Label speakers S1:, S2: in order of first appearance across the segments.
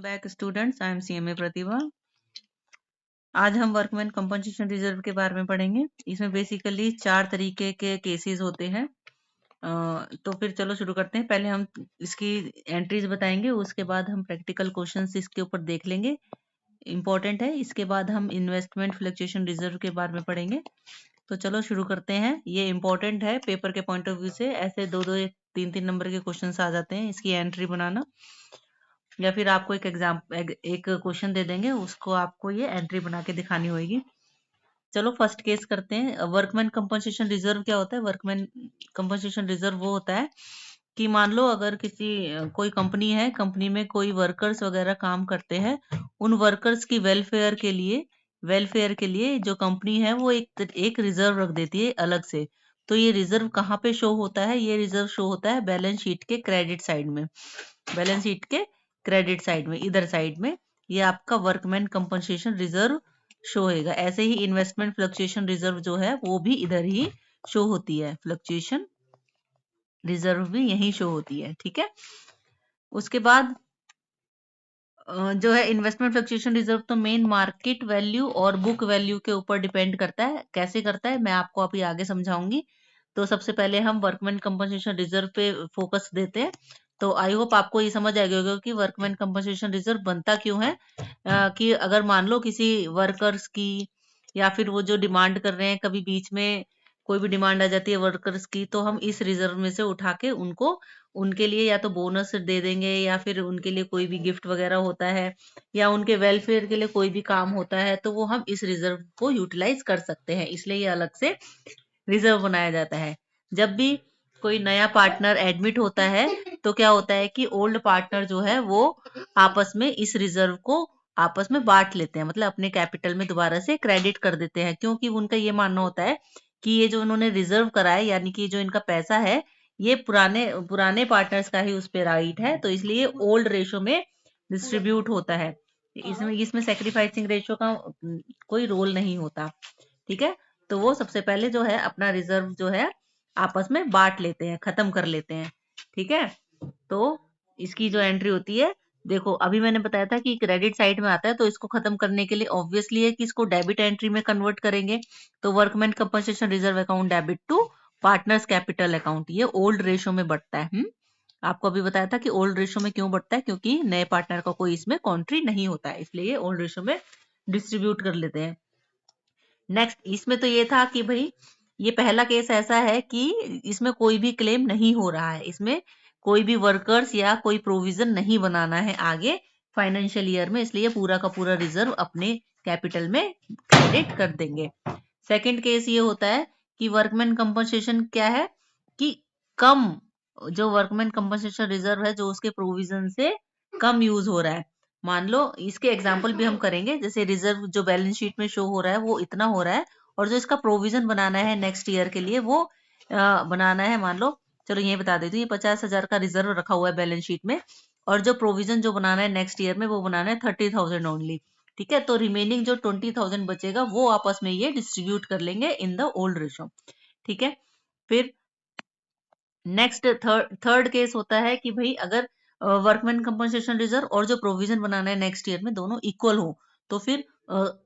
S1: Back students, I am CMA Pratibha. आज हम workman compensation reserve के बारे में पढ़ेंगे। इसमें बेसिकली 4 तरीके के केसेस होते हैं। तो फिर चलो शुरू करते हैं। पहले हम इसकी एंट्रीज बताएंगे, उसके बाद हम प्रैक्टिकल क्वेश्चंस इसके ऊपर देख लेंगे, इम्पोर्टेंट है। इसके बाद हम इन्वेस्टमेंट फ्लक्चुएशन रिजर्व के बारे में पढ़ेंगे। तो चलो शुरू करते हैं। ये इम्पोर्टेंट है पेपर के पॉइंट ऑफ व्यू से। ऐसे 2-2 3-3 नंबर के क्वेश्चंस आ जाते हैं इसकी एंट्री बनाना, या फिर आपको एक क्वेश्चन दे देंगे, उसको आपको ये एंट्री बना के दिखानी होगी। चलो फर्स्ट केस करते हैं। वर्कमैन कंपनसेशन रिजर्व क्या होता है? वर्कमैन कंपनसेशन रिजर्व वो होता है कि मान लो अगर कोई कंपनी है, कंपनी में कोई वर्कर्स वगैरह काम करते हैं, उन वर्कर्स की वेलफेयर के लिए जो कंपनी है वो एक रिजर्व रख देती है अलग से। तो ये रिजर्व कहाँ पे शो होता है? ये रिजर्व शो होता है बैलेंस शीट के क्रेडिट साइड में। बैलेंस शीट के क्रेडिट साइड में, इधर साइड में ये आपका वर्कमैन कंपनसेशन रिजर्व शो होगा। ऐसे ही इन्वेस्टमेंट फ्लक्चुएशन रिजर्व जो है वो भी इधर ही शो होती है। फ्लक्चुएशन रिजर्व भी यही शो होती है, ठीक है। उसके बाद जो है इन्वेस्टमेंट फ्लक्चुएशन रिजर्व तो मेन मार्केट वैल्यू और बुक वैल्यू के ऊपर डिपेंड करता है। कैसे करता है मैं आपको अभी आगे समझाऊंगी। तो सबसे पहले हम वर्कमैन कंपनसेशन रिजर्व पे फोकस देते हैं। तो आई होप आपको ये समझ आ गया होगा कि वर्कमैन कंपनसेशन रिजर्व बनता क्यों है। कि अगर मान लो किसी वर्कर्स की, या फिर वो जो डिमांड कर रहे हैं, कभी बीच में कोई भी डिमांड आ जाती है वर्कर्स की, तो हम इस रिजर्व में से उठा के उनको, उनके लिए या तो बोनस दे देंगे, या फिर उनके लिए कोई भी गिफ्ट वगैरह होता है, या उनके वेलफेयर के लिए कोई भी काम होता है, तो वो हम इस रिजर्व को यूटिलाइज कर सकते हैं। इसलिए ये अलग से रिजर्व बनाया जाता है। जब भी कोई नया पार्टनर एडमिट होता है, तो क्या होता है कि ओल्ड पार्टनर जो है वो आपस में इस रिजर्व को आपस में बांट लेते हैं, मतलब अपने कैपिटल में दोबारा से क्रेडिट कर देते हैं। क्योंकि उनका ये मानना होता है कि ये जो उन्होंने रिजर्व करा है, यानी कि जो इनका पैसा है, ये पुराने पुराने पार्टनर्स का ही उस पे राइट है, तो इसलिए ओल्ड रेशो में डिस्ट्रीब्यूट होता है। इसमें इसमें सेक्रीफाइसिंग रेशो का कोई रोल नहीं होता, ठीक है। तो वो सबसे पहले जो है अपना रिजर्व जो है आपस में बांट लेते हैं, खत्म कर लेते हैं, ठीक है। तो इसकी जो एंट्री होती है, देखो अभी मैंने बताया था कि क्रेडिट साइड में आता है, तो इसको खत्म करने के लिए ऑब्वियसली है कि इसको डेबिट एंट्री में कन्वर्ट करेंगे। तो workman compensation reserve account debit to partners capital account, ये ओल्ड रेशो में बढ़ता है। आपको अभी बताया था कि ओल्ड रेशो में क्यों बढ़ता है, क्योंकि नए पार्टनर का कोई इसमें कॉन्ट्री नहीं होता है, इसलिए ये ओल्ड रेशो में डिस्ट्रीब्यूट कर लेते हैं। नेक्स्ट, इसमें तो ये था कि भाई ये पहला केस ऐसा है कि इसमें कोई भी क्लेम नहीं हो रहा है, इसमें कोई भी वर्कर्स या कोई प्रोविजन नहीं बनाना है आगे फाइनेंशियल ईयर में, इसलिए पूरा का पूरा रिजर्व अपने कैपिटल में क्रेडिट कर देंगे। सेकंड केस ये होता है कि वर्कमैन कंपनसेशन क्या है कि कम, जो वर्कमैन कंपनसेशन रिजर्व है जो उसके प्रोविजन से कम यूज हो रहा है। मान लो इसके एग्जाम्पल भी हम करेंगे, जैसे रिजर्व जो बैलेंस शीट में शो हो रहा है वो इतना हो रहा है, और जो इसका प्रोविजन बनाना है नेक्स्ट ईयर के लिए वो बनाना है, मान लो, चलो ये बता देती हूँ, ये 50,000 का रिजर्व रखा हुआ है बैलेंस शीट में, और जो प्रोविजन जो बनाना है नेक्स्ट ईयर में वो बनाना है 30,000 ओनली, ठीक है। तो रिमेनिंग जो 20,000 बचेगा वो आपस में ये डिस्ट्रीब्यूट कर लेंगे इन द ओल्ड रेशो, ठीक है। फिर नेक्स्ट थर्ड केस होता है कि भाई अगर वर्कमैन कंपनसेशन रिजर्व और जो प्रोविजन बनाना है नेक्स्ट ईयर में दोनों इक्वल हो, तो फिर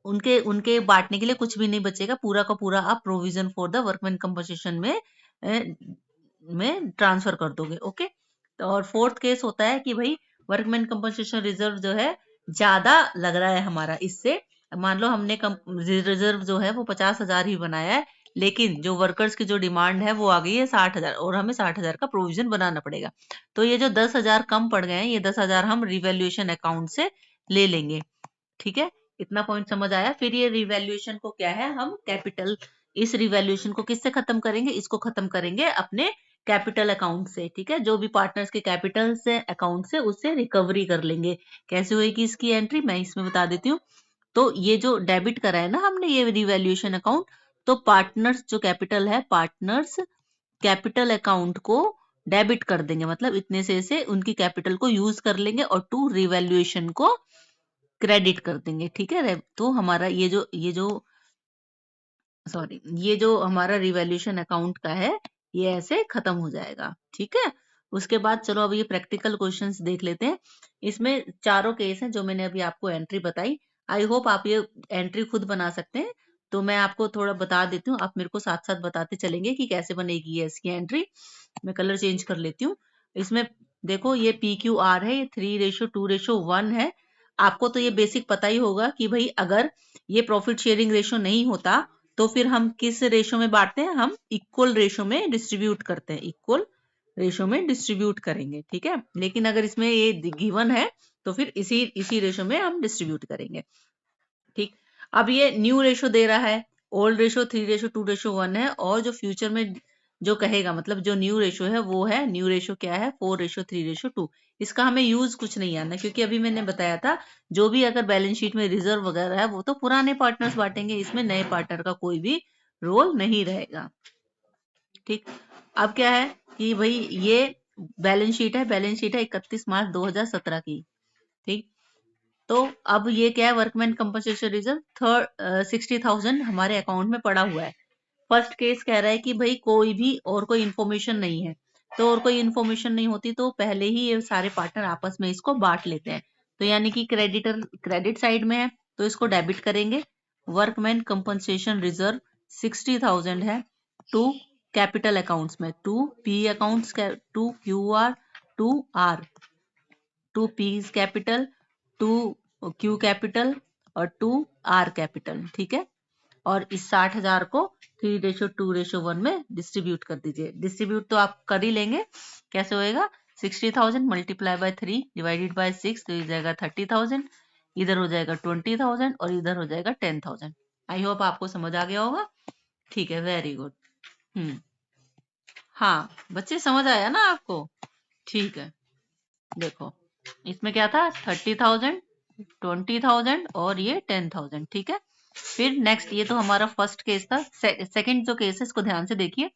S1: उनके उनके बांटने के लिए कुछ भी नहीं बचेगा, पूरा का पूरा आप provision for the workman compensation में ट्रांसफर कर दोगे, ओके। और फोर्थ केस होता है कि भाई वर्कमैन कंपनसेशन रिजर्व जो है ज्यादा लग रहा है हमारा इससे, मान लो हमने रिजर्व जो है वो 50,000 ही बनाया है, लेकिन जो वर्कर्स की जो डिमांड है वो आ गई है 60,000, और हमें 60,000 का प्रोविजन बनाना पड़ेगा। तो ये जो 10,000 कम पड़ गए हैं, ये 10,000 हम रिवैल्यूएशन अकाउंट से ले लेंगे, ठीक है। इतना पॉइंट समझ आया। फिर ये रिवैल्यूएशन को क्या है, हम कैपिटल, इस रिवैल्यूएशन को किससे खत्म करेंगे, इसको खत्म करेंगे अपने कैपिटल अकाउंट से, ठीक है। जो भी पार्टनर्स के कैपिटल से अकाउंट से उससे रिकवरी कर लेंगे। कैसे होगी इसकी एंट्री मैं इसमें बता देती हूँ। तो ये जो डेबिट करा है ना हमने ये रिवैल्यूएशन अकाउंट, तो पार्टनर्स जो कैपिटल है, पार्टनर्स कैपिटल अकाउंट को डेबिट कर देंगे, मतलब इतने से उनकी कैपिटल को यूज कर लेंगे और टू रिवैल्यूएशन को क्रेडिट कर देंगे, ठीक है। तो हमारा ये जो हमारा रिवैल्यूएशन अकाउंट का है ये ऐसे खत्म हो जाएगा, ठीक है। उसके बाद चलो अब ये प्रैक्टिकल क्वेश्चंस देख लेते हैं। इसमें चारों केस हैं जो मैंने अभी आपको एंट्री बताई। आई होप आप ये एंट्री खुद बना सकते हैं। तो मैं आपको थोड़ा बता देती हूँ, आप मेरे को साथ साथ बताते चलेंगे कि कैसे बनेगी ये इसकी एंट्री। मैं कलर चेंज कर लेती हूँ। इसमें देखो ये PQR है, ये 3:2:1 है। आपको तो ये बेसिक पता ही होगा कि भाई अगर ये प्रॉफिट शेयरिंग रेशो नहीं होता तो फिर हम किस रेशो में बांटते हैं, हम इक्वल रेशो में डिस्ट्रीब्यूट करते हैं, इक्वल रेशो में डिस्ट्रीब्यूट करेंगे, ठीक है। लेकिन अगर इसमें ये गिवन है तो फिर इसी रेशो में हम डिस्ट्रीब्यूट करेंगे, ठीक। अब ये न्यू रेशो दे रहा है, ओल्ड रेशो 3:2:1 है, और जो फ्यूचर में जो कहेगा, मतलब जो न्यू रेशो है वो है, न्यू रेशो क्या है, 4:3:2। इसका हमें यूज कुछ नहीं आना, क्योंकि अभी मैंने बताया था जो भी अगर बैलेंस शीट में रिजर्व वगैरह है वो तो पुराने पार्टनर्स बांटेंगे, इसमें नए पार्टनर का कोई भी रोल नहीं रहेगा, ठीक। अब क्या है कि भाई ये बैलेंस शीट है, बैलेंस शीट है 31 मार्च 2017 की, ठीक। तो अब ये क्या है, वर्कमैन कंपनसेशन रिजर्व 60,000 हमारे अकाउंट में पड़ा हुआ है। फर्स्ट केस कह रहा है कि भाई कोई भी और कोई इंफॉर्मेशन नहीं है, तो और कोई इंफॉर्मेशन नहीं होती तो पहले ही ये सारे पार्टनर आपस में इसको बांट लेते हैं। तो यानी कि क्रेडिटर क्रेडिट साइड में है तो इसको डेबिट करेंगे। वर्कमैन कंपनसेशन रिजर्व 60,000 है टू कैपिटल अकाउंट्स में, to P accounts, to QR, to R, to P capital, to Q capital और टू R कैपिटल, ठीक है। और इस 60,000 को 3:2:1 में डिस्ट्रीब्यूट कर दीजिए। डिस्ट्रीब्यूट तो आप कर ही लेंगे, कैसे होएगा, 60,000 मल्टीप्लाई बाय 3 डिवाइडेड बाय 6 तो ये जाएगा 30,000, इधर हो जाएगा 20,000 और इधर हो जाएगा 10,000। आई होप आपको समझ आ गया होगा, ठीक है, वेरी गुड। हाँ बच्चे समझ आया ना आपको, ठीक है। देखो इसमें क्या था, 30,000, 20,000 और ये 10,000, ठीक है। फिर नेक्स्ट, ये तो हमारा फर्स्ट केस था। सेकंड जो केस है इसको ध्यान से देखिए।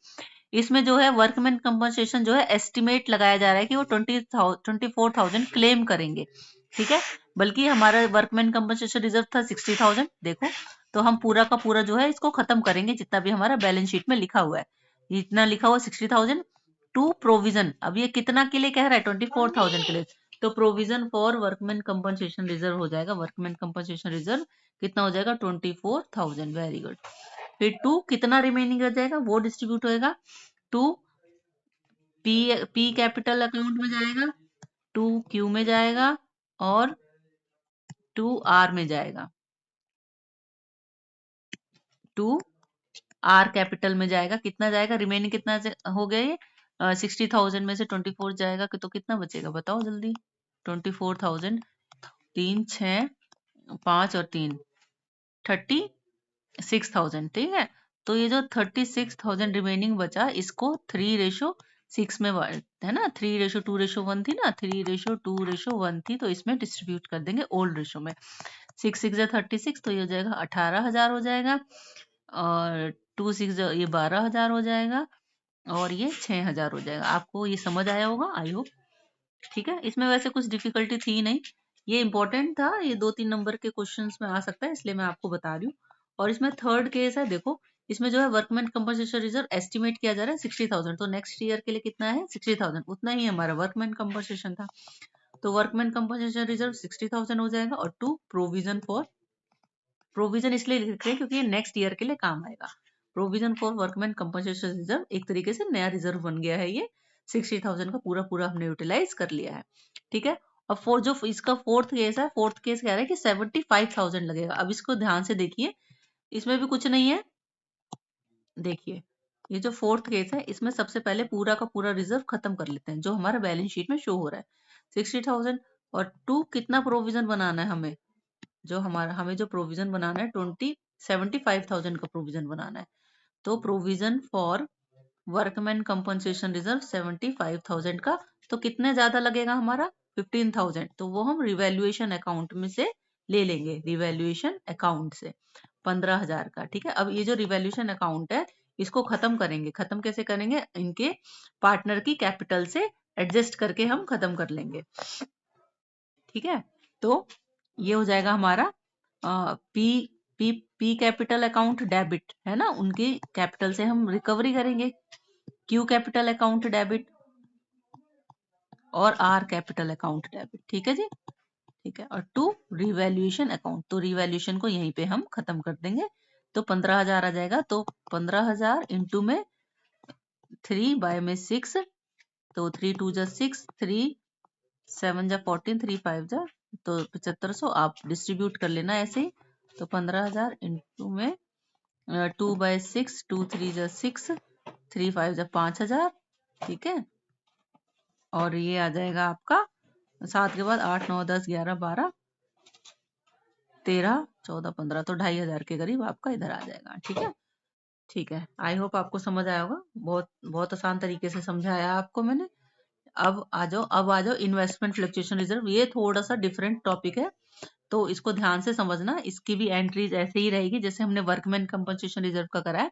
S1: इसमें जो है वर्कमैन कंपनसेशन जो है एस्टिमेट लगाया जा रहा है कि वो 24,000 क्लेम करेंगे, ठीक है। बल्कि हमारा वर्कमैन कंपनसेशन रिजर्व था 60,000, देखो। तो हम पूरा का पूरा जो है इसको खत्म करेंगे, जितना भी हमारा बैलेंस शीट में लिखा हुआ है, इतना लिखा हुआ 60,000 टू प्रोविजन। अब ये कितना के लिए कह रहा है, 24,000 के लिए, तो provision for workman compensation reserve हो जाएगा, वर्कमैन कंपनसेशन रिजर्व कितना हो जाएगा, 24,000, वेरी गुड। फिर टू कितना रिमेनिंग रह जाएगा, वो डिस्ट्रीब्यूट होएगा, टू पी कैपिटल अकाउंट में जाएगा, टू क्यू में जाएगा और टू आर में जाएगा, टू आर कैपिटल में जाएगा। कितना जाएगा, रिमेनिंग कितना हो गया ये, 60,000 में से 24 जाएगा तो कितना बचेगा बताओ जल्दी, 24,000, 3 6 5 और 3 36,000, ठीक है। तो ये जो 36,000 रिमेनिंग बचा, इसको 3:6 में है ना, 3:2:1 थी ना, 3:2:1 थी, तो इसमें डिस्ट्रीब्यूट कर देंगे ओल्ड रेशो में। 6 6 36, तो ये हो जाएगा 18,000 हो जाएगा, और 2 6 ये 12,000 हो जाएगा, और ये 6,000 हो जाएगा। आपको ये समझ आया होगा आई होप, ठीक है। इसमें वैसे कुछ डिफिकल्टी थी नहीं, ये इंपॉर्टेंट था, ये 2-3 नंबर के क्वेश्चंस में आ सकता है, इसलिए मैं आपको बता रही हूँ। और इसमें थर्ड केस है, देखो इसमें जो है वर्कमैन कंपनसेशन रिजर्व एस्टिमेट किया जा रहा है 60,000, तो नेक्स्ट ईयर के लिए कितना है, 60,000, उतना ही हमारा वर्कमैन कंपनसेशन था। तो वर्कमैन कंपनसेशन रिजर्व 60,000 हो जाएगा, और टू प्रोविजन फॉर, प्रोविजन इसलिए लिख रहे हैं क्योंकि ये नेक्स्ट ईयर के लिए काम आएगा। Provision for workman compensation reserve एक तरीके से नया रिजर्व बन गया है, ये 60,000 का पूरा पूरा हमने यूटिलाइज कर लिया है, ठीक है। अब फोर जो इसका फोर्थ केस है, फोर्थ केस कह रहा है कि 75,000 लगेगा। अब इसको ध्यान से देखिए, इसमें भी कुछ नहीं है, देखिए ये जो फोर्थ केस है इसमें सबसे पहले पूरा का पूरा रिजर्व खत्म कर लेते हैं जो हमारा बैलेंस शीट में शो हो रहा है 60,000, और टू कितना प्रोविजन बनाना है हमें, जो हमारा हमें जो प्रोविजन बनाना है 75,000 का प्रोविजन बनाना है। तो provision for workman compensation reserve 75,000 का, तो कितने ज्यादा लगेगा हमारा 15,000, तो वो हम रिवैल्यूएशन अकाउंट में से ले लेंगे, रिवैल्यूएशन अकाउंट से 15,000 का, ठीक है। अब ये जो रिवैल्यूएशन अकाउंट है इसको खत्म करेंगे, खत्म कैसे करेंगे, इनके पार्टनर की कैपिटल से एडजस्ट करके हम खत्म कर लेंगे, ठीक है। तो ये हो जाएगा हमारा P P capital account debit है ना, उनकी कैपिटल से हम रिकवरी करेंगे, क्यू कैपिटल अकाउंट डेबिट, और आर कैपिटल अकाउंट डेबिट, ठीक है जी, ठीक है। और टू रिवैल्यूएशन अकाउंट, तो रिवैल्यूएशन को यहीं पे हम खत्म कर देंगे, तो 15,000 आ जाएगा। तो 15,000 इंटू में 3 बाय में 6, तो 3 2 जा 6, 3 7 जा 14, 3 5 जा, तो 7500 आप डिस्ट्रीब्यूट कर लेना ऐसे ही। तो 15,000 इंटू में 2 बाय 6, 2 3 जा 6, 3 5 जा 5,000, ठीक है। और ये आ जाएगा आपका 7 के बाद 8 9 10 11 12 13 14 15, तो 2,500 के करीब आपका इधर आ जाएगा, ठीक है। ठीक है, आई होप आपको समझ आया होगा, बहुत बहुत आसान तरीके से समझाया आपको मैंने। अब आ जाओ इन्वेस्टमेंट फ्लक्चुएशन रिजर्व, ये थोड़ा सा डिफरेंट टॉपिक है, तो इसको ध्यान से समझना। इसकी भी एंट्रीज ऐसे ही रहेगी जैसे हमने वर्कमैन कंपनसेशन रिजर्व का करा है।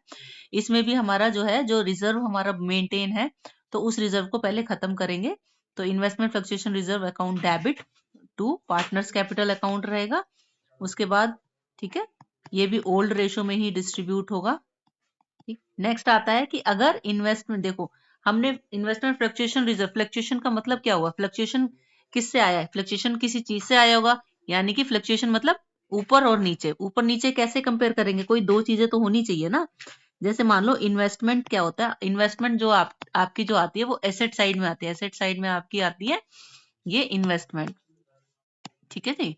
S1: इसमें भी हमारा जो है, जो रिजर्व हमारा मेंटेन है, तो उस रिजर्व को पहले खत्म करेंगे। तो investment fluctuation reserve account debit to partners capital account रहेगा। उसके बाद, ठीक है, ये भी ओल्ड रेशो में ही डिस्ट्रीब्यूट होगा। नेक्स्ट आता है कि अगर इन्वेस्टमेंट, देखो हमने इन्वेस्टमेंट फ्लक्चुएशन रिजर्व, फ्लक्चुएशन का मतलब क्या हुआ, फ्लक्चुएशन किससे आया है, फ्लक्चुएशन किसी चीज से आया होगा, यानी कि फ्लक्चुएशन मतलब ऊपर और नीचे। ऊपर नीचे कैसे कंपेयर करेंगे, कोई दो चीजें तो होनी चाहिए ना। जैसे मान लो इन्वेस्टमेंट क्या होता है, इन्वेस्टमेंट जो आपकी जो आती है वो एसेट साइड में आती है, एसेट साइड में आपकी आती है ये इन्वेस्टमेंट, ठीक है जी।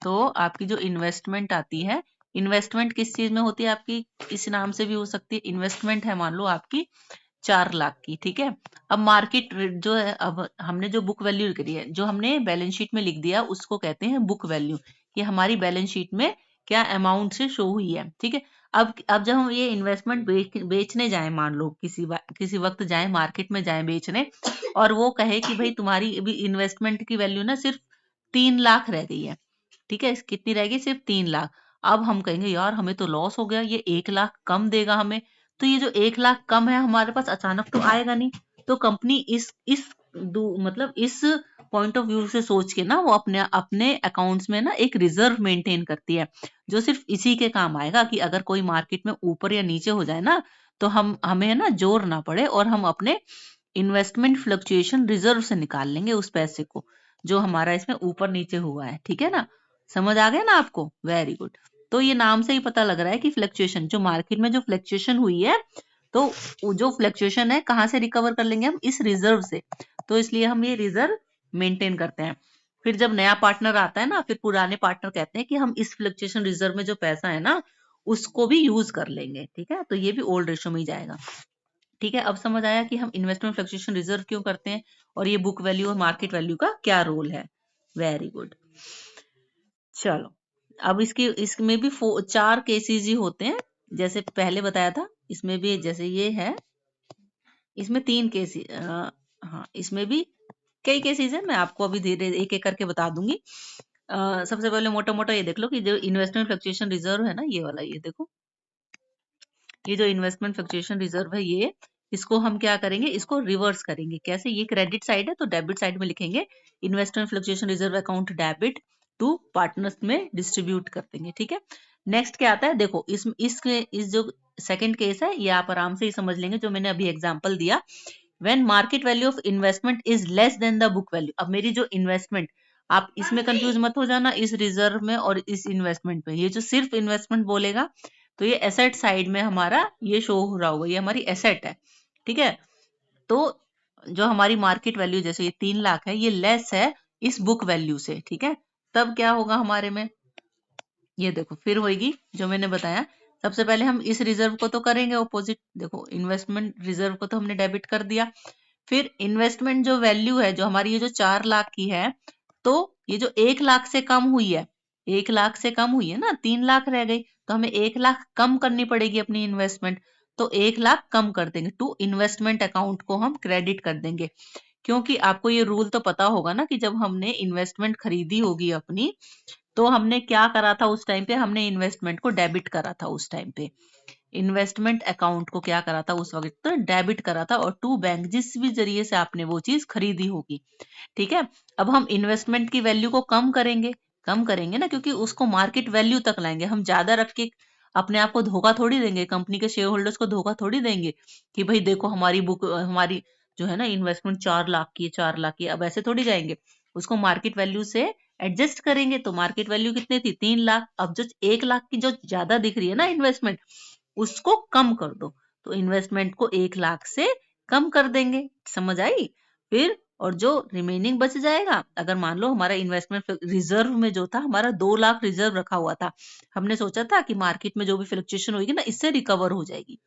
S1: तो आपकी जो इन्वेस्टमेंट आती है, इन्वेस्टमेंट किस चीज में होती है आपकी, इस नाम से भी हो सकती है। इन्वेस्टमेंट है मान लो आपकी 4 लाख की, ठीक है। अब मार्केट जो है, अब हमने जो बुक वैल्यू करी है, जो हमने बैलेंस शीट में लिख दिया उसको कहते हैं बुक वैल्यू, कि हमारी बैलेंस शीट में क्या अमाउंट से शो हुई है, ठीक है। अब जब हम ये इन्वेस्टमेंट बेचने जाए, मान लो किसी वक्त जाए मार्केट में जाए बेचने, और वो कहे कि भाई तुम्हारी अभी इन्वेस्टमेंट की वैल्यू ना सिर्फ 3 लाख रह गई है, ठीक है, कितनी रहेगी, सिर्फ 3 लाख। अब हम कहेंगे यार हमें तो लॉस हो गया, ये 1 लाख कम देगा हमें। तो ये जो 1 लाख कम है हमारे पास अचानक तो आएगा नहीं। तो कंपनी मतलब इस पॉइंट ऑफ व्यू से सोच के ना वो अपने अपने अकाउंट्स में ना एक रिजर्व मेंटेन करती है, जो सिर्फ इसी के काम आएगा कि अगर कोई मार्केट में ऊपर या नीचे हो जाए ना, तो हमें ना जोर ना पड़े, और हम अपने इन्वेस्टमेंट फ्लक्चुएशन रिजर्व से निकाल लेंगे उस पैसे को जो हमारा इसमें ऊपर नीचे हुआ है, ठीक है ना। समझ आ गया ना आपको, वेरी गुड। तो ये नाम से ही पता लग रहा है कि फ्लक्चुएशन, जो मार्केट में जो फ्लक्चुएशन हुई है, तो जो फ्लक्चुएशन है कहाँ से रिकवर कर लेंगे हम, इस रिजर्व से। तो इसलिए हम ये रिजर्व मेंटेन करते हैं। फिर जब नया पार्टनर आता है ना, फिर पुराने पार्टनर कहते हैं कि हम इस फ्लक्चुएशन रिजर्व में जो पैसा है ना उसको भी यूज कर लेंगे, ठीक है। तो ये भी ओल्ड रेशो में ही जाएगा, ठीक है। अब समझ आया कि हम इन्वेस्टमेंट फ्लक्चुएशन रिजर्व क्यों करते हैं, और ये बुक वैल्यू और मार्केट वैल्यू का क्या रोल है। Very good. चलो, अब इसमें भी 4 केसेस ही होते हैं, जैसे पहले बताया था। इसमें भी जैसे ये है, इसमें 3 केसेस, हाँ इसमें भी कई केसेस है, मैं आपको अभी धीरे एक एक करके बता दूंगी। सबसे पहले मोटा मोटा ये देख लो कि जो इन्वेस्टमेंट फ्लक्चुएशन रिजर्व है ना, ये वाला, ये देखो, ये जो इन्वेस्टमेंट फ्लक्चुएशन रिजर्व है, ये इसको हम क्या करेंगे, इसको रिवर्स करेंगे। कैसे, ये क्रेडिट साइड है तो डेबिट साइड में लिखेंगे investment fluctuation reserve account debit to partners में डिस्ट्रीब्यूट कर देंगे, ठीक है। नेक्स्ट क्या आता है, देखो इस जो सेकंड केस है, ये आप आराम से ही समझ लेंगे, जो मैंने अभी एग्जांपल दिया। When market value of investment is less than the book value. अब मेरी जो इन्वेस्टमेंट, आप इसमें कंफ्यूज मत हो जाना, इस रिजर्व में और इस इन्वेस्टमेंट में। ये जो सिर्फ इन्वेस्टमेंट बोलेगा तो ये एसेट साइड में हमारा ये शो हो रहा होगा, ये हमारी एसेट है, ठीक है। तो जो हमारी मार्केट वैल्यू, जैसे ये 3 लाख है, ये लेस है इस बुक वैल्यू से, ठीक है। तब क्या होगा हमारे में, ये देखो फिर होगी जो मैंने बताया। सबसे पहले हम इस रिजर्व को तो करेंगे ऑपोजिट, देखो इन्वेस्टमेंट रिजर्व को तो हमने डेबिट कर दिया। फिर इन्वेस्टमेंट जो वैल्यू है, जो हमारी ये जो 4 लाख की है, तो ये जो 1 लाख से कम हुई है, 1 लाख से कम हुई है ना, 3 लाख रह गई, तो हमें 1 लाख कम करनी पड़ेगी अपनी इन्वेस्टमेंट। तो 1 लाख कम कर देंगे, टू इन्वेस्टमेंट अकाउंट को हम क्रेडिट कर देंगे। क्योंकि आपको ये रूल तो पता होगा ना, कि जब हमने इन्वेस्टमेंट खरीदी होगी अपनी, तो हमने क्या करा था उस टाइम पे, हमने इन्वेस्टमेंट को डेबिट करा था उस टाइम पे। इन्वेस्टमेंट अकाउंट को क्या करा था उस वक्त, तो डेबिट करा था, और टू बैंक, जिस भी जरिए से आपने वो चीज खरीदी होगी, ठीक है। अब हम इन्वेस्टमेंट की वैल्यू को कम करेंगे ना, क्योंकि उसको मार्केट वैल्यू तक लाएंगे। हम ज्यादा रख के अपने आप को धोखा थोड़ी देंगे, कंपनी के शेयर होल्डर्स को धोखा थोड़ी देंगे कि भाई देखो हमारी बुक, हमारी जो है ना इन्वेस्टमेंट 4 लाख की है, 4 लाख की, अब ऐसे थोड़ी जाएंगे, उसको मार्केट वैल्यू से एडजस्ट करेंगे। तो मार्केट वैल्यू कितनी थी? 3 लाख। अब जो 1 लाख की जो ज्यादा दिख रही है ना इन्वेस्टमेंट, उसको कम कर दो। तो इन्वेस्टमेंट को 1 लाख से कम कर देंगे। समझ आई? फिर और जो रिमेनिंग बच जाएगा, अगर मान लो हमारा इन्वेस्टमेंट रिजर्व में जो था, हमारा 2 लाख रिजर्व रखा हुआ था, हमने सोचा था कि मार्केट में जो भी फ्लक्चुएशन होगी ना, इससे रिकवर हो जाएगी।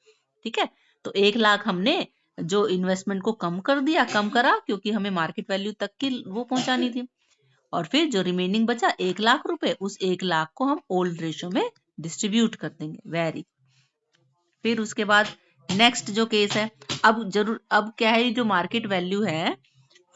S1: ठीक है, तो 1 लाख हमने जो इन्वेस्टमेंट को कम कर दिया, कम करा, क्योंकि हमें मार्केट वैल्यू तक की वो पहुंचानी थी। और फिर जो रिमेनिंग बचा 1 लाख रुपए, उस 1 लाख को हम ओल्ड रेशो में डिस्ट्रीब्यूट कर देंगे। वेरी। फिर उसके बाद नेक्स्ट जो केस है, अब क्या है, जो मार्केट वैल्यू है,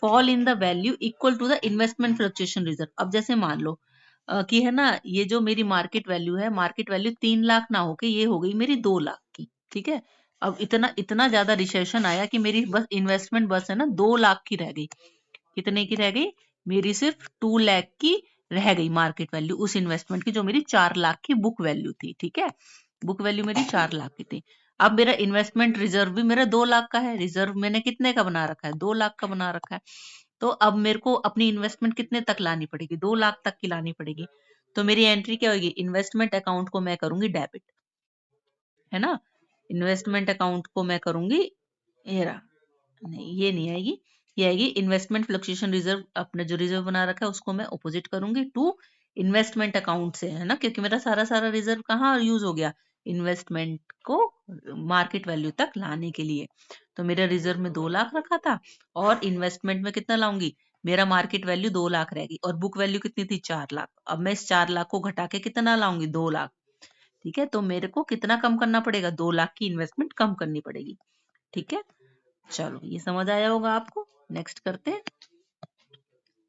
S1: fall in the value equal to the investment fluctuation reserve. अब जैसे मान लो कि है ना, ये जो मेरी मार्केट वैल्यू है, मार्केट वैल्यू 3 लाख ना होके ये हो गई मेरी 2 लाख की। ठीक है, अब इतना इतना ज्यादा रिसेशन आया कि मेरी बस इन्वेस्टमेंट बस है ना 2 लाख की रह गई। कितने की रह गई? मेरी सिर्फ 2 लाख की रह गई मार्केट वैल्यू उस इन्वेस्टमेंट की, जो मेरी 4 लाख की बुक वैल्यू थी। ठीक है, बुक वैल्यू मेरी 4 लाख की थी। अब मेरा इन्वेस्टमेंट रिजर्व भी मेरा 2 लाख का है। रिजर्व मैंने कितने का बना रखा है? 2 लाख का बना रखा है। तो अब मेरे को अपनी इन्वेस्टमेंट कितने तक लानी पड़ेगी? 2 लाख तक की लानी पड़ेगी। तो मेरी एंट्री क्या होगी? इन्वेस्टमेंट अकाउंट को मैं करूंगी डेबिट, है ना। इन्वेस्टमेंट अकाउंट को मैं करूंगी, ये रहा, नहीं ये नहीं आएगी, ये आएगी इन्वेस्टमेंट फ्लक्चुएशन रिजर्व। अपने जो रिजर्व बना रखा है उसको मैं ऑपोजिट करूंगी टू इन्वेस्टमेंट अकाउंट से, है ना, क्योंकि मेरा सारा सारा रिजर्व कहाँ यूज हो गया? इन्वेस्टमेंट को मार्केट वैल्यू तक लाने के लिए। तो मेरा रिजर्व में 2 लाख रखा था, और इन्वेस्टमेंट में कितना लाऊंगी? मेरा मार्केट वैल्यू 2 लाख रहेगी, और बुक वैल्यू कितनी थी? 4 लाख। अब मैं इस 4 लाख को घटा के कितना लाऊंगी? 2 लाख। ठीक है, तो मेरे को कितना कम करना पड़ेगा? 2 लाख की इन्वेस्टमेंट कम करनी पड़ेगी। ठीक है, चलो ये समझ आया होगा आपको। नेक्स्ट करते हैं।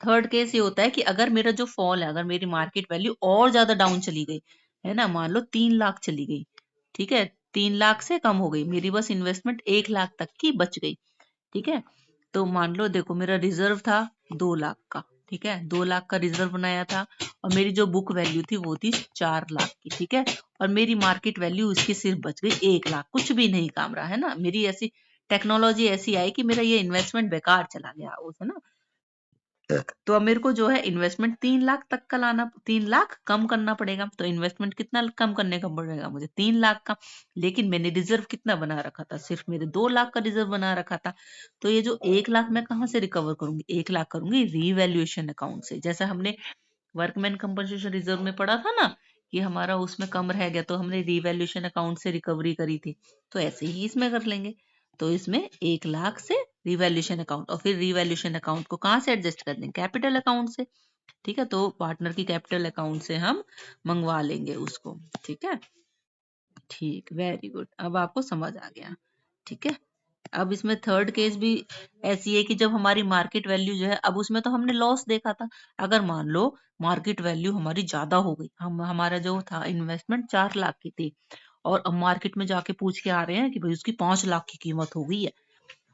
S1: थर्ड केस ये होता है कि अगर मेरा जो फॉल है, अगर मेरी मार्केट वैल्यू और ज्यादा डाउन चली गई, है ना, मान लो 3 लाख चली गई। ठीक है, 3 लाख से कम हो गई, मेरी बस इन्वेस्टमेंट 1 लाख तक की बच गई। ठीक है, तो मान लो देखो, मेरा रिजर्व था 2 लाख का। ठीक है, 2 लाख का रिजर्व बनाया था, और मेरी जो बुक वैल्यू थी वो थी 4 लाख की। ठीक है, और मेरी मार्केट वैल्यू इसकी सिर्फ बच गई 1 लाख, कुछ भी नहीं काम रहा, है ना। मेरी ऐसी टेक्नोलॉजी ऐसी आई कि मेरा ये इन्वेस्टमेंट बेकार चला गया उस, है ना। तो अब मेरे को जो है इन्वेस्टमेंट 3 लाख तक का लाना, 3 लाख कम करना पड़ेगा। तो इन्वेस्टमेंट कितना कम करने का पड़ेगा मुझे? 3 लाख का। लेकिन मैंने रिजर्व कितना बना रखा था? सिर्फ मेरे 2 लाख का रिजर्व बना रखा था। तो ये जो 1 लाख मैं कहाँ से रिकवर करूंगी? 1 लाख करूंगी रीवैल्यूएशन अकाउंट से। जैसा हमने वर्कमैन कंपनसेशन रिजर्व में पढ़ा था ना, कि हमारा उसमें कम रह गया तो हमने रीवैल्यूएशन अकाउंट से रिकवरी करी थी, तो ऐसे ही इसमें कर लेंगे। तो इसमें 1 लाख से रिवैल्यूएशन अकाउंट, और फिर रिवैल्यूएशन अकाउंट को कहाँ से एडजस्ट कर देंगे? कैपिटल अकाउंट से। ठीक है, तो पार्टनर की कैपिटल अकाउंट से हम मंगवा लेंगे उसको। ठीक है, ठीक, वेरी गुड, अब आपको समझ आ गया। ठीक है, अब इसमें थर्ड केस भी ऐसी है कि जब हमारी मार्केट वैल्यू जो है, अब उसमें तो हमने लॉस देखा था। अगर मान लो मार्केट वैल्यू हमारी ज्यादा हो गई, हमारा जो था इन्वेस्टमेंट 4 लाख की थी, और अब मार्केट में जाके पूछ के आ रहे हैं कि भाई उसकी 5 लाख की कीमत हो गई है।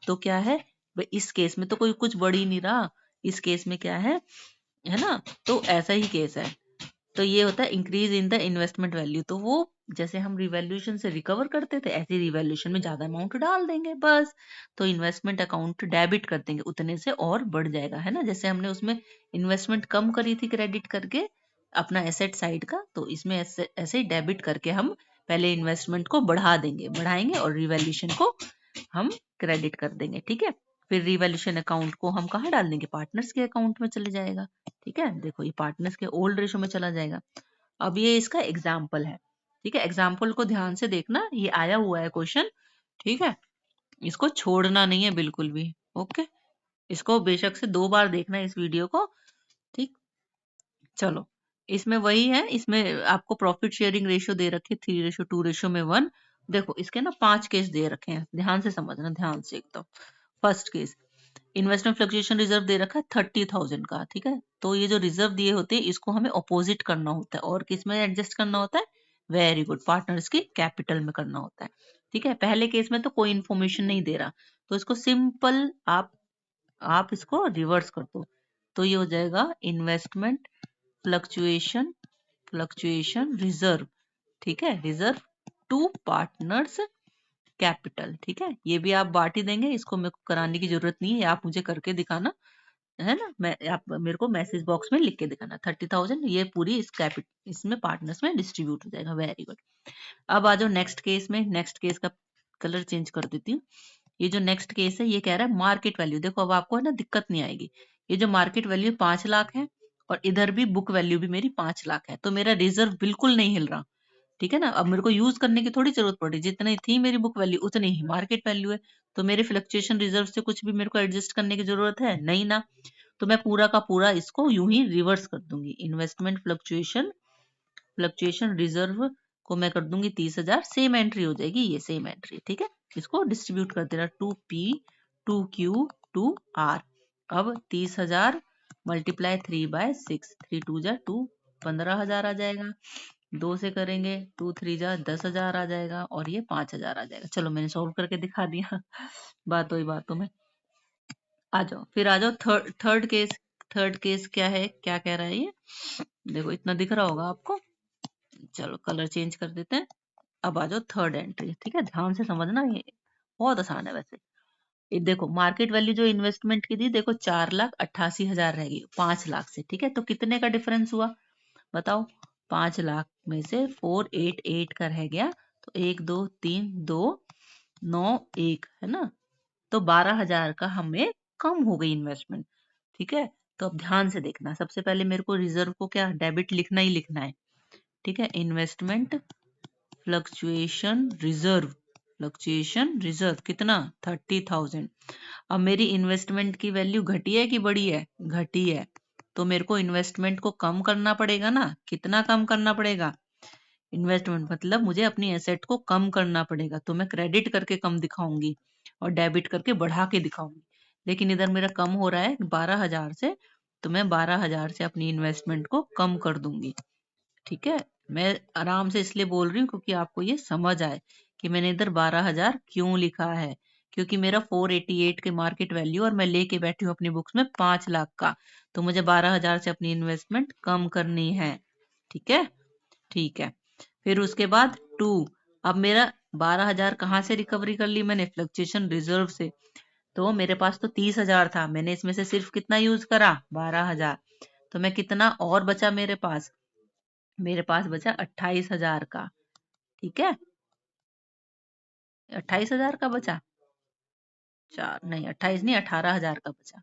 S1: तो क्या है भाई, इस केस में तो कोई कुछ बढ़ ही नहीं रहा। इस केस में क्या है ना, तो ऐसा ही केस है। तो ये होता है increase in the investment value. तो वो जैसे हम रिवैल्यूएशन से रिकवर करते थे, ऐसे रिवैल्यूएशन में ज्यादा अमाउंट डाल देंगे बस। तो इन्वेस्टमेंट अकाउंट डेबिट कर देंगे, उतने से और बढ़ जाएगा, है ना। जैसे हमने उसमें इन्वेस्टमेंट कम करी थी क्रेडिट करके अपना एसेट साइड का, तो इसमें ऐसे ही डेबिट करके हम पहले इन्वेस्टमेंट को बढ़ा देंगे, बढ़ाएंगे, और रिवैल्यूएशन को हम क्रेडिट कर देंगे। ठीक है, फिर रिवैल्यूएशन अकाउंट को हम कहाँ डाल देंगे? पार्टनर्स के अकाउंट में चले जाएगा। ठीक है, देखो ये पार्टनर्स के ओल्ड रेशो में चला जाएगा। अब ये इसका एग्जाम्पल है। ठीक है, एग्जाम्पल को ध्यान से देखना, ये आया हुआ है क्वेश्चन। ठीक है, इसको छोड़ना नहीं है बिल्कुल भी। ओके, इसको बेशक से 2 बार देखना है इस वीडियो को। ठीक, चलो, इसमें वही है, इसमें आपको प्रॉफिट शेयरिंग रेशियो दे रखे 3:2:1। देखो इसके ना 5 केस दे रखे हैं, ध्यान से समझना, ध्यान से एकदम। First case, investment fluctuation reserve दे रखा है 30,000 का। ठीक है, तो ये जो रिजर्व दिए होते हैं इसको हमें ऑपोजिट करना होता है, और किस में एडजस्ट करना होता है? वेरी गुड, पार्टनर्स की कैपिटल में करना होता है। ठीक है, पहले केस में तो कोई इंफॉर्मेशन नहीं दे रहा, तो इसको सिंपल आप इसको रिवर्स कर दो। तो ये हो जाएगा इन्वेस्टमेंट फ्लक्चुएशन फ्लक्चुएशन रिजर्व। ठीक है, रिजर्व टू पार्टनर्स कैपिटल। ठीक है, ये भी आप बांट ही देंगे, इसको मेरे को कराने की जरूरत नहीं है, आप मुझे करके दिखाना है ना। मैं आप मेरे को मैसेज बॉक्स में लिख के दिखाना 30,000 ये पूरी इस कैपिटल इसमें पार्टनर्स में डिस्ट्रीब्यूट हो जाएगा। Very good. अब आ जाओ नेक्स्ट केस में। नेक्स्ट केस का कलर चेंज कर देती हूँ। ये जो नेक्स्ट केस है ये कह रहा है मार्केट वैल्यू। देखो अब आपको है ना दिक्कत नहीं आएगी। ये जो मार्केट वैल्यू 5 लाख है और इधर भी बुक वैल्यू भी मेरी 5 लाख है, तो मेरा रिजर्व बिल्कुल नहीं हिल रहा। ठीक है ना, अब मेरे को यूज करने की थोड़ी जरूरत पड़ी, जितनी थी मेरी बुक वैल्यू उतनी ही मार्केट वैल्यू है। तो मेरे फ्लक्चुएशन रिजर्व से कुछ भी मेरे को एडजस्ट करने की जरूरत है नहीं ना। तो मैं पूरा का पूरा इसको यूं ही रिवर्स कर दूंगी। इन्वेस्टमेंट फ्लक्चुएशन रिजर्व को मैं कर दूंगी 30,000। सेम एंट्री हो जाएगी, ये सेम एंट्री। ठीक है, इसको डिस्ट्रीब्यूट कर देना 2P 2Q 2R। अब 30,000 मल्टीप्लाई 3/6, 3 2 जा 2, 15,000 आ जाएगा। 2 से करेंगे 2 3 जा 10,000 आ जाएगा और ये 5,000 आ जाएगा। चलो मैंने सॉल्व करके दिखा दिया बातों ही बातों में। आ जाओ फिर आ जाओ थर्ड केस। थर्ड केस क्या है, क्या कह रहा है ये, देखो इतना दिख रहा होगा आपको। चलो कलर चेंज कर देते हैं। अब आ जाओ थर्ड एंट्री। ठीक है, ध्यान से समझना, ये बहुत आसान है वैसे। ये देखो मार्केट वैल्यू जो इन्वेस्टमेंट की थी, देखो 4,88,000 रहेगी 5 लाख से। ठीक है, तो कितने का डिफरेंस हुआ बताओ। 5 लाख में से 488 का रह गया, तो 1 2 3 2 9 1 है ना। तो 12,000 का हमें कम हो गई इन्वेस्टमेंट। ठीक है, तो अब ध्यान से देखना। सबसे पहले मेरे को रिजर्व को क्या डेबिट लिखना ही लिखना है। ठीक है, investment fluctuation reserve, fluctuation reserve कितना 30,000। अब मेरी इन्वेस्टमेंट की वैल्यू घटी है कि बढ़ी है, घटी है। तो मेरे को इन्वेस्टमेंट को कम करना पड़ेगा ना। कितना कम करना पड़ेगा, इन्वेस्टमेंट मतलब मुझे अपनी एसेट को कम करना पड़ेगा। तो मैं क्रेडिट करके कम दिखाऊंगी और डेबिट करके बढ़ा के दिखाऊंगी। लेकिन इधर मेरा कम हो रहा है 12,000 से, तो मैं 12,000 से अपनी इन्वेस्टमेंट को कम कर दूंगी। ठीक है, मैं आराम से इसलिए बोल रही हूँ क्योंकि आपको ये समझ आए कि मैंने इधर 12,000 क्यों लिखा है। क्योंकि मेरा 488 के मार्केट वैल्यू और मैं लेके बैठी हूँ अपनी बुक्स में 5 लाख का, तो मुझे 12,000 से अपनी इन्वेस्टमेंट कम करनी है। ठीक है, ठीक है। फिर उसके बाद 2। अब मेरा 12,000 कहाँ से रिकवरी कर ली मैंने, फ्लक्चुएशन रिजर्व से। तो मेरे पास तो 30,000 था, मैंने इसमें से सिर्फ कितना यूज करा 12,000। तो मैं कितना और बचा मेरे पास, मेरे पास बचा 28,000 का। ठीक है, 28,000 का बचा, चार नहीं 28 नहीं 18,000 का बचा।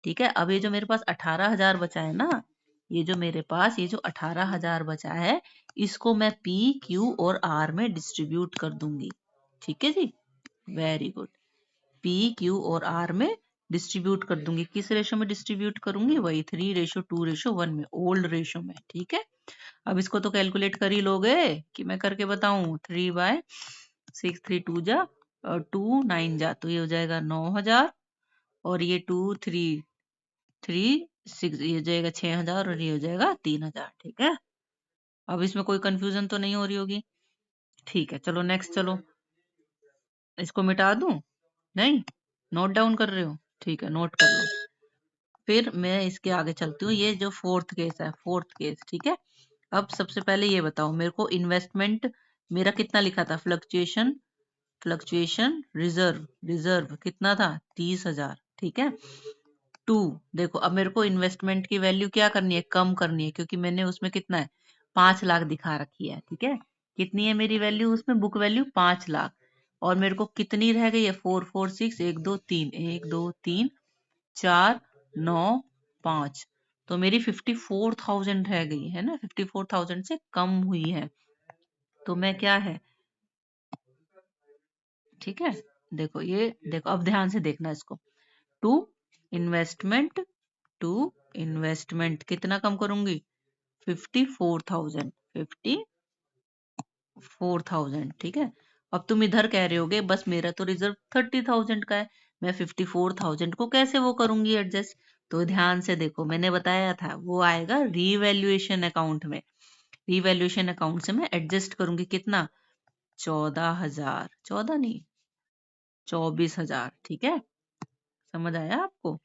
S1: ठीक है, अब ये जो मेरे पास 18,000 बचा है ना, ये जो मेरे पास ये जो 18,000 बचा है, इसको मैं P Q और R में डिस्ट्रीब्यूट कर दूंगी। ठीक है जी, वेरी गुड। P Q और R में डिस्ट्रीब्यूट कर दूंगी। किस रेशो में डिस्ट्रीब्यूट करूंगी, वही 3:2:1 में, ओल्ड रेशो में। ठीक है, अब इसको तो कैलकुलेट कर ही लोगे कि मैं करके बताऊं। 3/6 3 2 जा और 2 9 जा, तो ये हो जाएगा 9,000 और ये 2 3 3 6 ये हो जाएगा 6,000 और ये हो जाएगा 3,000। ठीक है, अब इसमें कोई कंफ्यूजन तो नहीं हो रही होगी। ठीक है, चलो नेक्स्ट। चलो इसको मिटा दूं, नहीं नोट डाउन कर रहे हो, ठीक है नोट कर लो। फिर मैं इसके आगे चलती हूँ। ये जो फोर्थ केस है, फोर्थ केस। ठीक है, अब सबसे पहले ये बताओ मेरे को, इन्वेस्टमेंट मेरा कितना लिखा था, फ्लक्चुएशन रिजर्व, रिजर्व कितना था 30,000। ठीक है, 2। देखो अब मेरे को इन्वेस्टमेंट की वैल्यू क्या करनी है, कम करनी है, क्योंकि मैंने उसमें कितना है 5 लाख दिखा रखी है। ठीक है, कितनी है मेरी वैल्यू उसमें, बुक वैल्यू 5 लाख। और मेरे को कितनी रह गई है, 4 4 6 1 2 3 1 2 3 4 9 5, तो मेरी 54,000 रह गई है ना, 54,000 से कम हुई है। तो मैं क्या है, ठीक है, देखो ये देखो अब ध्यान से देखना इसको। टू इन्वेस्टमेंट, टू इन्वेस्टमेंट कितना कम करूंगी, 54,000, 54,000। ठीक है, अब तुम इधर कह रहे होगे बस मेरा तो रिजर्व 30,000 का है, मैं 54,000 को कैसे वो करूंगी एडजस्ट। तो ध्यान से देखो, मैंने बताया था वो आएगा रीवैल्यूएशन अकाउंट में। रीवैल्यूएशन अकाउंट से मैं एडजस्ट करूंगी कितना, 14,000, 14 नहीं 24,000। ठीक है, समझ आया आपको।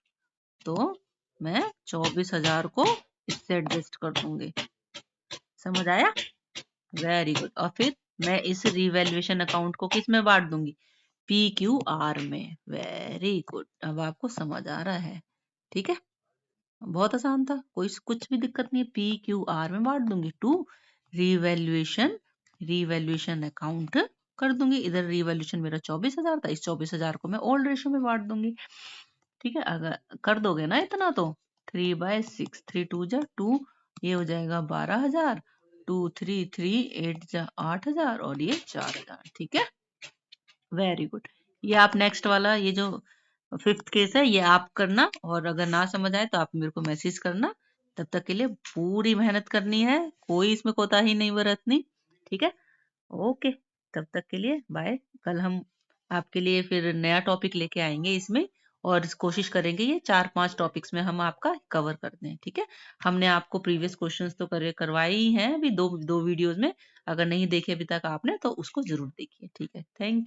S1: तो मैं 24,000 को इससे एडजस्ट कर दूंगी। समझ आया, वेरी गुड। और फिर मैं इस रिवैल्यूएशन अकाउंट को किस में बांट दूंगी? PQR में। वेरी गुड, अब आपको समझ आ रहा है। ठीक है, बहुत आसान था, कोई कुछ भी दिक्कत नहीं है। PQR में बांट दूंगी टू रिवैल्यूएशन, रिवैल्यूएशन अकाउंट कर दूंगी। इधर रिवैल्यूएशन मेरा 24,000 था, इस 24,000 को मैं ओल्ड रेशियो में बांट दूंगी। ठीक है, अगर कर दोगे ना इतना तो 3/6, 3 2 जा 2, ये हो जाएगा 12,000, 2 3 3 8 जा 8,000 और ये 4,000। ठीक है, वेरी गुड। ये आप नेक्स्ट वाला, ये जो फिफ्थ केस है, ये आप करना, और अगर ना समझ आए तो आप मेरे को मैसेज करना। तब तक के लिए पूरी मेहनत करनी है, कोई इसमें कोताही नहीं बरतनी। ठीक है, ओके, तब तक के लिए बाय। कल हम आपके लिए फिर नया टॉपिक लेके आएंगे इसमें, और कोशिश करेंगे ये 4-5 टॉपिक्स में हम आपका कवर कर दें। ठीक है, हमने आपको प्रीवियस क्वेश्चंस तो करवाए ही हैं अभी दो दो वीडियोस में। अगर नहीं देखे अभी तक आपने तो उसको जरूर देखिए। ठीक है, थैंक